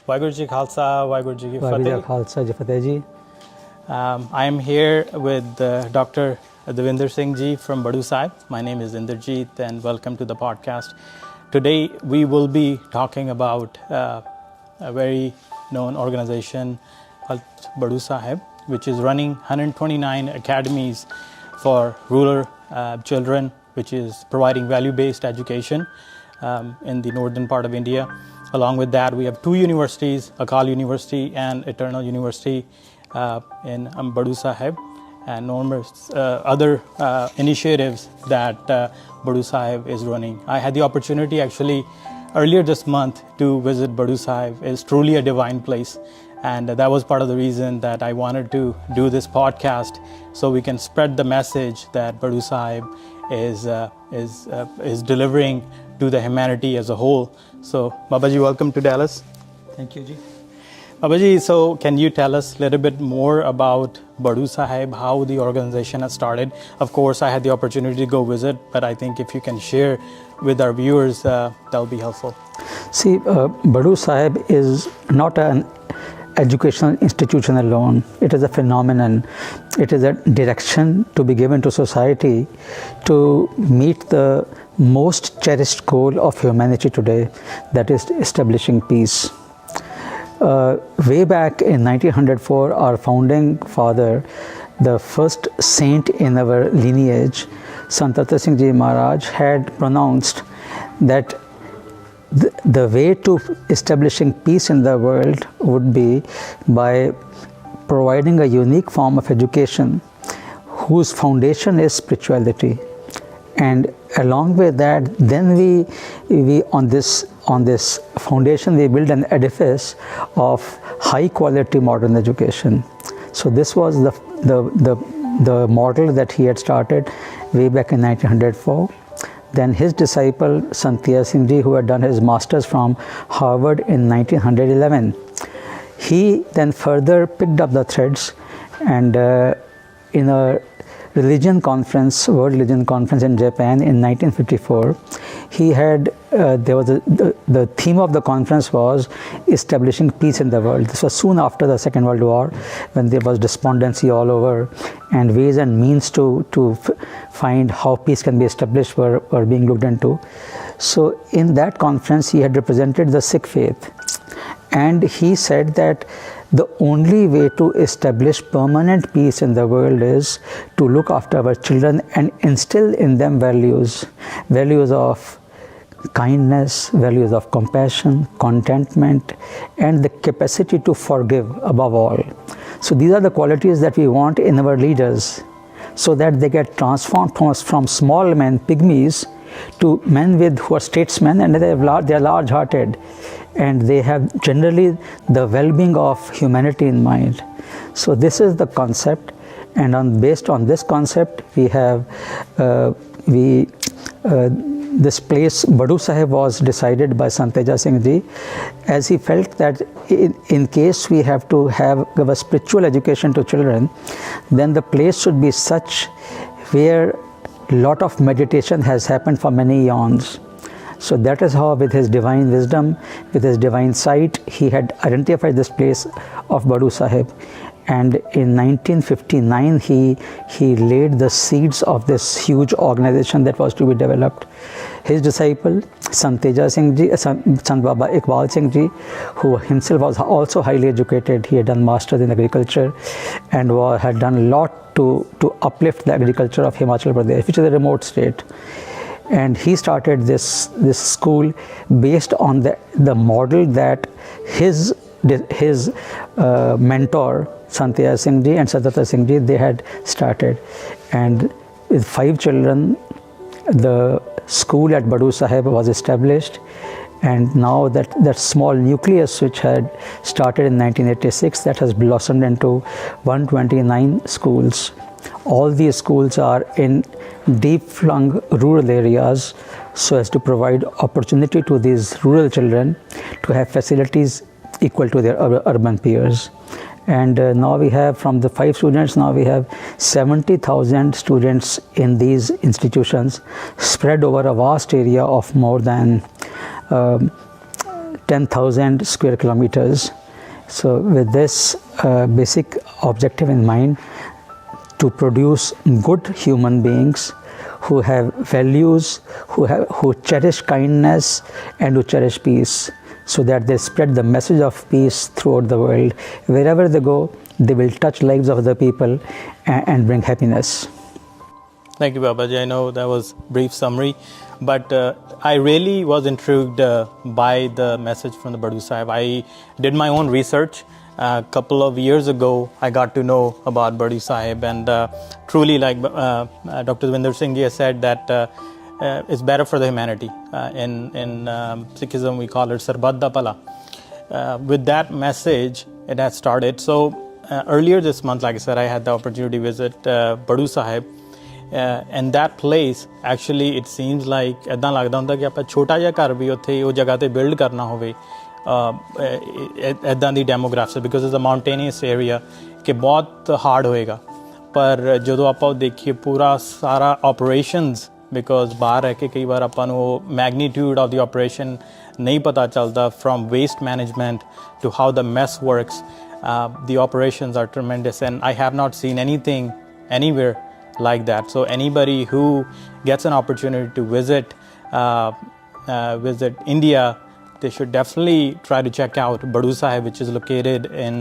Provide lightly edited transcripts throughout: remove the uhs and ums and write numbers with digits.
Waheguru Ji Khalsa, Waheguru Ji Ki Waheguru Ji Fateh. Khalsa, Ji Fateh Ji. I am here with Dr. Davinder Singh Ji from Badu Sahib. My name is Inderjit and welcome to the podcast. Today we will be talking about a very known organization called Badu Sahib, which is running 129 academies for rural children, which is providing value-based education in the northern part of India. Along with that, we have two universities, Akal University and Eternal University in Badu Sahib, and numerous other initiatives that Badu Sahib is running. I had the opportunity actually earlier this month to visit Badu Sahib. It's truly a divine place, and that was part of the reason that I wanted to do this podcast, so we can spread the message that Badu Sahib is delivering to the humanity as a whole. So, Babaji, welcome to Dallas. Thank you, Ji. Babaji, so can you tell us a little bit more about Badu Sahib, how the organization has started? Of course, I had the opportunity to go visit, but I think if you can share with our viewers, that will be helpful. See, Badu Sahib is not an educational institution alone. It is a phenomenon. It is a direction to be given to society to meet the most cherished goal of humanity today, that is establishing peace. Way back in 1904, our founding father, the first saint in our lineage, Sant Attar Singh Ji Maharaj, had pronounced that the way to establishing peace in the world would be by providing a unique form of education whose foundation is spirituality. And along with that, then we on this foundation we build an edifice of high quality modern education. So this was the model that he had started way back in 1904. Then his disciple Sant Teja Singh Ji, who had done his masters from Harvard in 1911, he then further picked up the threads, and in a religion conference, World Religion Conference in Japan in 1954, he had the theme of the conference was establishing peace in the world. This was soon after the Second World War, when there was despondency all over, and ways and means to find how peace can be established were being looked into. So in that conference, he had represented the Sikh faith, and he said that the only way to establish permanent peace in the world is to look after our children and instill in them values of kindness, values of compassion, contentment, and the capacity to forgive above all. So these are the qualities that we want in our leaders, so that they get transformed from small men, pygmies, to men who are statesmen, and they are large-hearted, and they have generally the well-being of humanity in mind. So this is the concept, and based on this concept, we have this place Badu Sahib was decided by Sant Teja Singh Ji, as he felt that in case we have to give a spiritual education to children, then the place should be such where lot of meditation has happened for many eons. So that is how, with his divine wisdom, with his divine sight, he had identified this place of Badu Sahib. And in 1959, he laid the seeds of this huge organization that was to be developed. His disciple, Sant Teja Singh Ji, Sant Baba Iqbal Singh Ji, who himself was also highly educated, he had done masters in agriculture and had done a lot to uplift the agriculture of Himachal Pradesh, which is a remote state. And he started this school based on the model that his mentor Sant Teja Singh Ji and Sant Attar Singh Ji, they had started. And with 5 children, the school at Badu Sahib was established, and now that small nucleus which had started in 1986, that has blossomed into 129 schools. All these schools are in deep flung rural areas, so as to provide opportunity to these rural children to have facilities equal to their urban peers. And now we have, from the 5 students, now we have 70,000 students in these institutions, spread over a vast area of more than 10,000 square kilometers. So with this basic objective in mind, to produce good human beings who have values, who cherish kindness and who cherish peace, so that they spread the message of peace throughout the world. Wherever they go, they will touch lives of other people and bring happiness. Thank you, Babaji. I know that was a brief summary, but I really was intrigued by the message from the Badu Sahib. I did my own research. A couple of years ago, I got to know about Badu Sahib, and truly, like Dr. Davinder Singh Ji has said, that it's better for the humanity. In Sikhism, we call it Sarbat da Pala. With that message, it has started. So earlier this month, like I said, I had the opportunity to visit Badu Sahib. And that place, actually, it seems like ਇੱਦਾਂ ਲੱਗਦਾ ਹੁੰਦਾ ਕਿ ਆਪਾਂ ਛੋਟਾ ਜਿਹਾ ਘਰ ਵੀ ਉੱਥੇ ਉਹ ਜਗ੍ਹਾ ਤੇ ਬਿਲਡ ਕਰਨਾ ਹੋਵੇ ਇੱਦਾਂ ਦੀ demography, because it's a mountainous area, ਕਿ ਬਹੁਤ ਹਾਰਡ ਹੋਏਗਾ. ਪਰ ਜਦੋਂ ਆਪਾਂ ਉਹ ਦੇਖੀਏ ਪੂਰਾ ਸਾਰਾ ਆਪਰੇਸ਼ਨਸ, ਬਿਕੋਜ਼ ਬਾਹਰ ਰਹਿ ਕੇ ਕਈ ਵਾਰ ਆਪਾਂ ਨੂੰ ਉਹ ਮੈਗਨੀਟਿਊਡ ਆਫ ਦੀ ਆਪਰੇਸ਼ਨ ਨਹੀਂ ਪਤਾ ਚੱਲਦਾ, from waste management to how the mess works. The operations are tremendous, and I have not seen anything anywhere like that. So anybody who gets an opportunity to visit India, they should definitely try to check out Badu Sahib, which is located in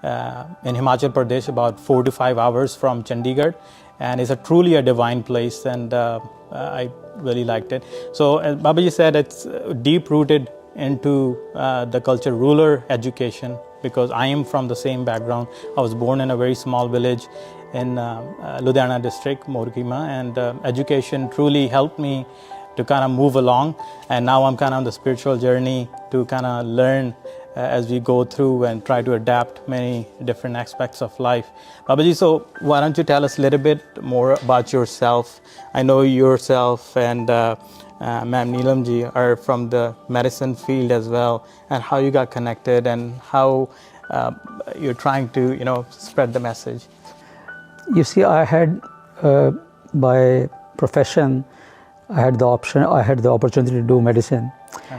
Himachal Pradesh, about 4 to 5 hours from Chandigarh, and it's truly a divine place, and I really liked it. So as Babaji said, it's deep rooted into the culture, rural education, because I am from the same background. I was born in a very small village in Ludhiana district, Morkima, and education truly helped me to kind of move along, and now I'm kind of on the spiritual journey to kind of learn as we go through and try to adapt many different aspects of life. Babaji, so why don't you tell us a little bit more about yourself? I know yourself and Ma'am Neelam ji are from the medicine field as well, and how you got connected and how you're trying to, spread the message. You see, I had, by profession, I had the opportunity to do medicine.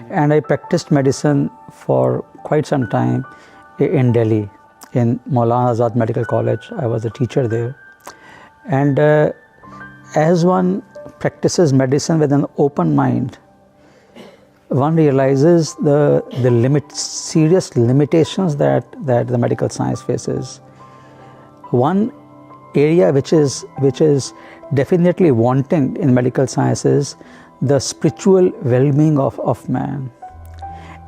And I practiced medicine for quite some time in Delhi, in Maulana Azad Medical College. I was a teacher there. And as one practices medicine with an open mind, one realizes the serious limitations that the medical science faces. One area which is definitely wanting in medical science is the spiritual well-being of man.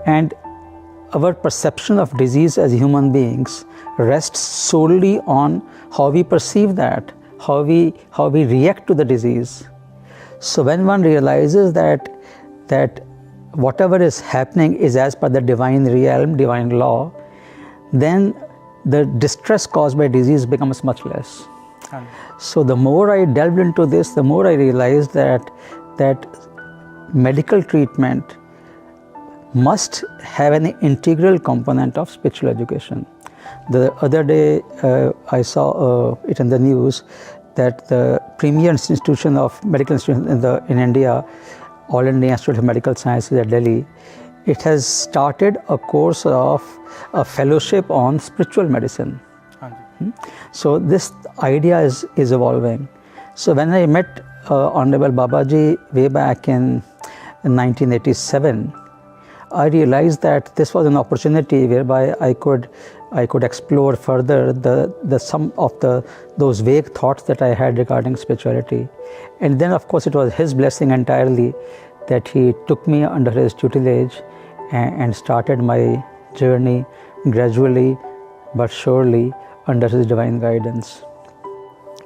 And our perception of disease as human beings rests solely on how we perceive that, how we react to the disease. So when one realizes that whatever is happening is as per the divine realm, divine law, then the distress caused by disease becomes much less. So the more I delved into this, the more I realized that medical treatment must have an integral component of spiritual education. The other day I saw it in the news that the premier institution of medical institution in India, All India Institute of Medical Sciences at Delhi, it has started a course of a fellowship on spiritual medicine. So this idea is evolving. So when I met Honorable Babaji way back in 1987, I realized that this was an opportunity whereby I could explore further the some of those vague thoughts that I had regarding spirituality. And then of course it was his blessing entirely that he took me under his tutelage and started my journey gradually but surely under his divine guidance.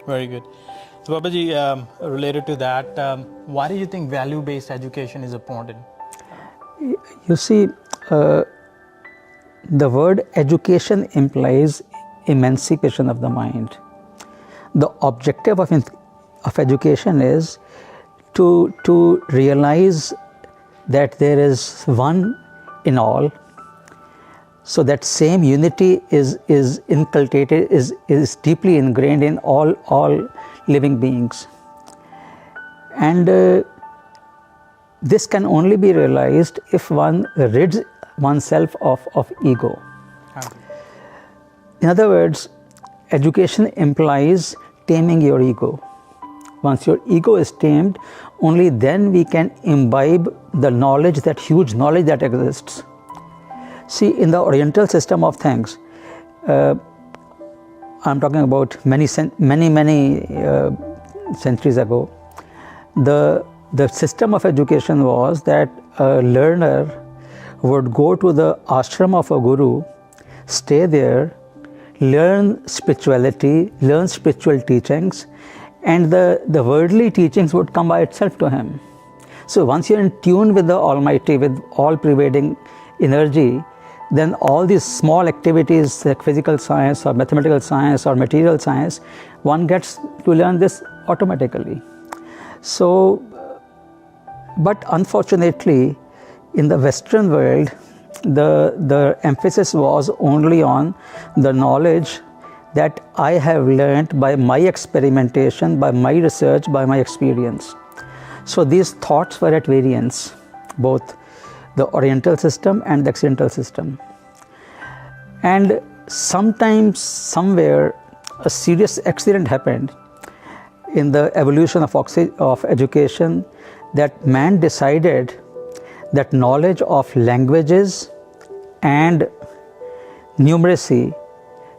Very good. So Babaji, related to that, why do you think value-based education is important? You see, the word education implies emancipation of the mind. The objective of education is to realize that there is one in all. So that same unity is inculcated, is deeply ingrained in all living beings. And this can only be realized if one rids oneself of ego. Okay. In other words, education implies taming your ego. Once your ego is tamed, only then we can imbibe the knowledge, that huge knowledge that exists. See, in the Oriental system of things, I'm talking about many centuries ago, the system of education was that a learner would go to the ashram of a guru, stay there, learn spirituality, learn spiritual teachings, and the worldly teachings would come by itself to him. So once you're in tune with the Almighty, with all pervading energy, then all these small activities like physical science or mathematical science or material science, one gets to learn this automatically. So, but unfortunately, in the Western world, the emphasis was only on the knowledge that I have learned by my experimentation, by my research, by my experience. So these thoughts were at variance, both the Oriental system and the Occidental system. And sometimes, somewhere, a serious accident happened in the evolution of education, that man decided that knowledge of languages and numeracy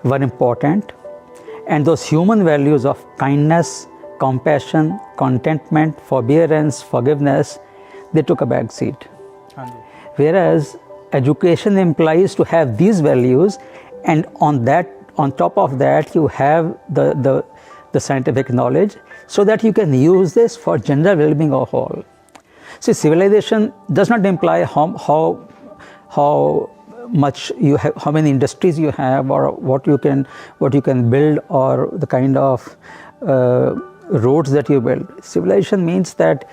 were important, and those human values of kindness, compassion, contentment, forbearance, forgiveness, they took a back seat. Whereas education implies to have these values, and on top of that you have the scientific knowledge, so that you can use this for general well-being of all. See, civilization does not imply how much you have, how many industries you have, or what you can build, or the kind of roads that you build. Civilization means that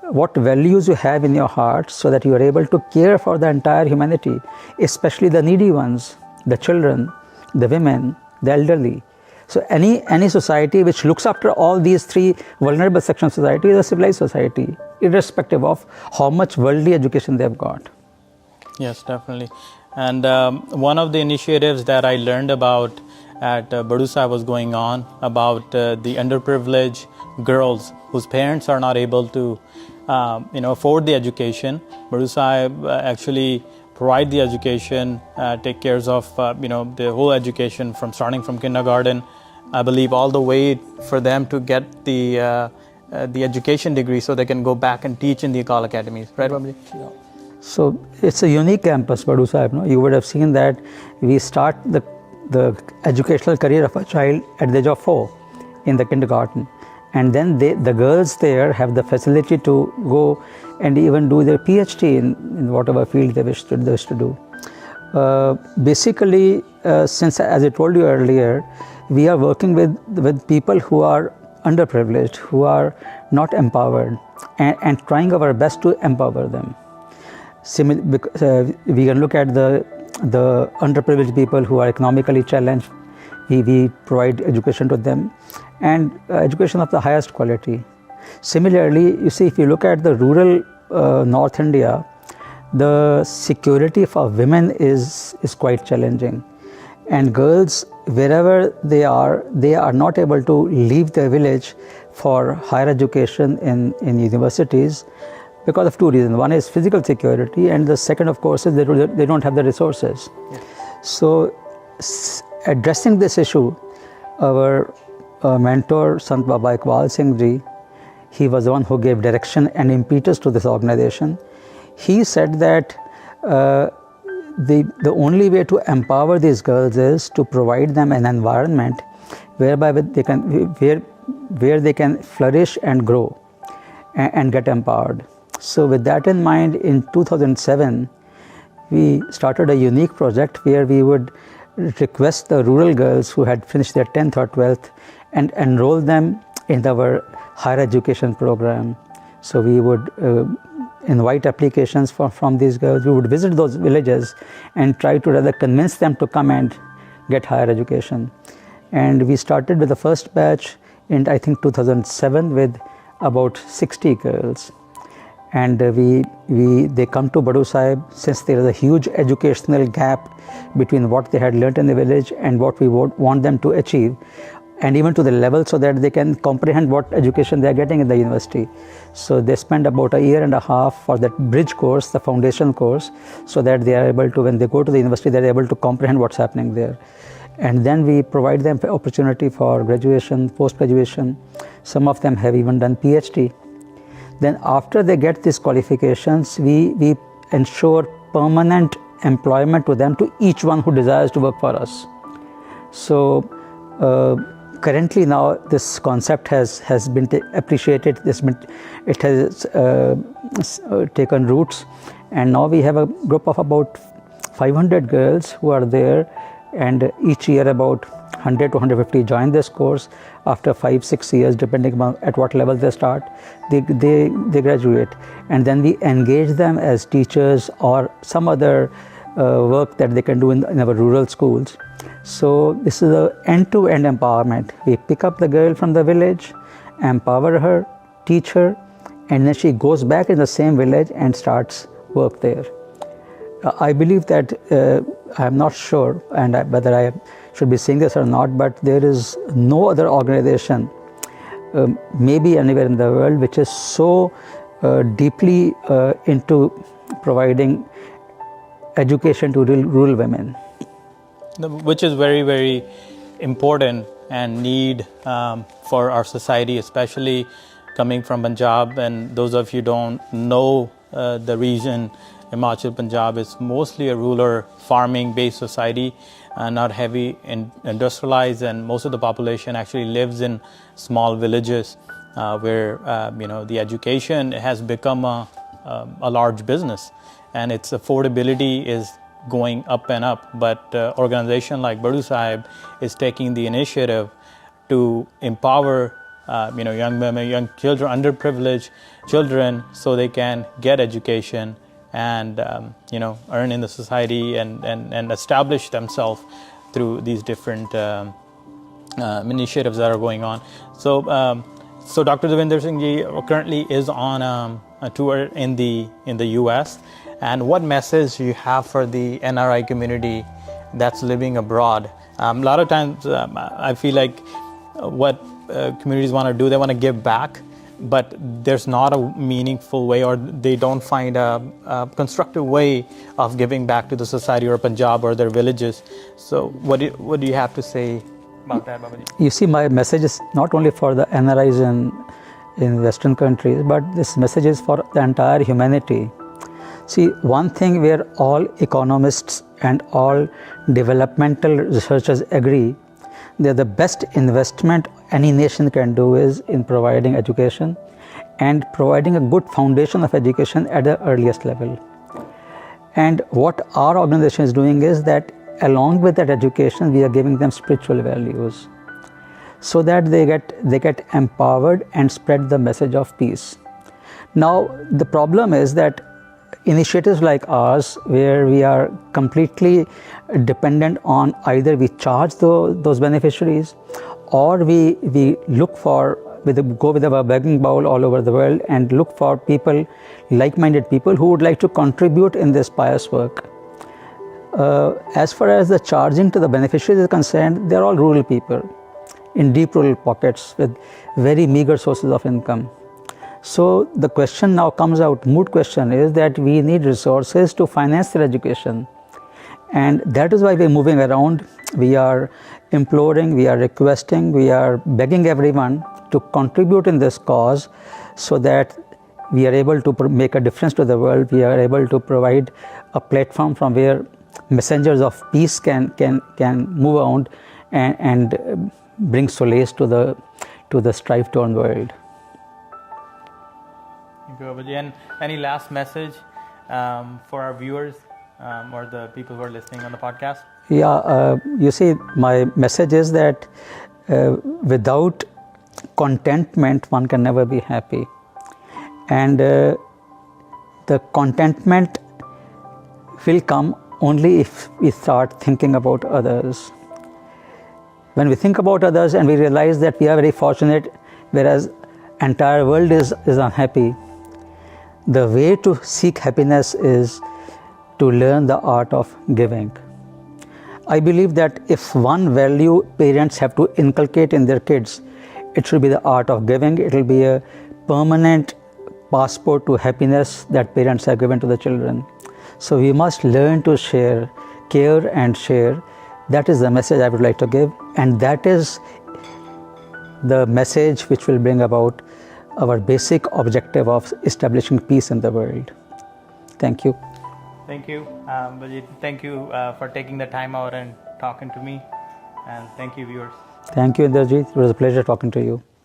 what values you have in your heart, so that you are able to care for the entire humanity, especially the needy ones, the children, the women, the elderly. So any society which looks after all these three vulnerable sections of society is a civilized society, irrespective of how much worldly education they've got. Yes, definitely. And one of the initiatives that I learned about at Badu Sahib was going on about the underprivileged girls whose parents are not able to afford the education. Badu Sahib actually provide the education, take care of the whole education from starting from kindergarten, I believe, all the way for them to get the education degree, so they can go back and teach in the Iqbal academies, right, Babji? Yeah. So it's a unique campus, Badu Sahib. No? You would have seen that we start the educational career of a child at the age of 4 in the kindergarten, and then the girls there have the facility to go and even do their PhD in whatever field they wish to do. Basically, since, as I told you earlier, we are working with people who are underprivileged, who are not empowered, and trying our best to empower them. We can look at the underprivileged people who are economically challenged. We provide education to them, and education of the highest quality. Similarly, you see, if you look at the rural North India, the security for women is quite challenging, and girls, wherever they are not able to leave their village for higher education in universities, because of two reasons. One is physical security, and the second, of course, is they don't have the resources. Yeah. So, addressing this issue, our mentor, Sant Attar Singh Ji, he was the one who gave direction and impetus to this organization. He said that the only way to empower these girls is to provide them an environment whereby where they can flourish and grow and get empowered. So with that in mind, in 2007, we started a unique project where we would request the rural girls who had finished their 10th or 12th and enroll them in our higher education program. So we would invite applications from these girls. We would visit those villages and try to rather convince them to come and get higher education. And we started with the first batch in, I think, 2007 with about 60 girls. and they come to Badu Sahib since there is a huge educational gap between what they had learnt in the village and what we would want them to achieve, and even to the level so that they can comprehend what education they are getting in the university. So they spend about a year and a half for that bridge course, the foundation course, so that they are able to, when they go to the university, they are able to comprehend what's happening there. And then we provide them opportunity for graduation, post-graduation. Some of them have even done PhD. Then after they get these qualifications, we ensure permanent employment to them, to each one who desires to work for us. So currently now this concept has been appreciated, it has taken roots, and now we have a group of about 500 girls who are there, and each year about 100 to 150 join this course. After 5-6 years, depending on at what level they start, they graduate, and then we engage them as teachers or some other work that they can do in our rural schools. So this is an end-to-end empowerment. We pick up the girl from the village, empower her, teach her, and then she goes back in the same village and starts work there. I believe that, I am not sure whether I should be saying this or not, but there is no other organization, maybe anywhere in the world, which is so deeply into providing education to rural women. Which is very, very important and need for our society, especially coming from Punjab. And those of you don't know the region, Himachal Punjab is mostly a rural farming based society, not heavy industrialized, and most of the population actually lives in small villages where the education has become a large business, and its affordability is going up and up. But organization like Badu Sahib is taking the initiative to empower young women, young children, underprivileged children, so they can get education and earn in the society and establish themselves through these different initiatives that are going on. So Dr. Davinder Singh Ji currently is on a tour in the US. And what message do you have for the NRI community that's living abroad? A lot of times I feel like what communities want to do, they want to give back, but there's not a meaningful way, or they don't find a constructive way of giving back to the society or Punjab or their villages. So what do you have to say about that, Babaji? You see, my message is not only for the NRIs in Western countries, but this message is for the entire humanity. See, one thing where all economists and all developmental researchers agree, that the best investment any nation can do is in providing education and providing a good foundation of education at the earliest level. And what our organization is doing is that along with that education, we are giving them spiritual values so that they get empowered and spread the message of peace. Now, the problem is that initiatives like ours, where we are completely dependent on either we charge those beneficiaries, or we look for, go with our begging bowl all over the world and look for people, like-minded people who would like to contribute in this pious work. As far as the charging to the beneficiaries is concerned, they're all rural people in deep rural pockets with very meager sources of income. So the question now comes out, moot question is that we need resources to finance their education. And that is why we're moving around. We are imploring, we are requesting, we are begging everyone to contribute in this cause so that we are able to make a difference to the world. We are able to provide a platform from where messengers of peace can move around and bring solace to the strife-torn world. Thank you, Babaji. And any last message for our viewers or the people who are listening on the podcast? Yeah, you see, my message is that without contentment, one can never be happy. And the contentment will come only if we start thinking about others. When we think about others and we realize that we are very fortunate, whereas entire world is unhappy, the way to seek happiness is to learn the art of giving. I believe that if one value parents have to inculcate in their kids, it should be the art of giving. It will be a permanent passport to happiness that parents have given to the children. So we must learn to share, care and share. That is the message I would like to give, and that is the message which will bring about our basic objective of establishing peace in the world. Thank you. Thank you, Bajit. Thank you for taking the time out and talking to me. And thank you, viewers. Thank you, Inderjit. It was a pleasure talking to you.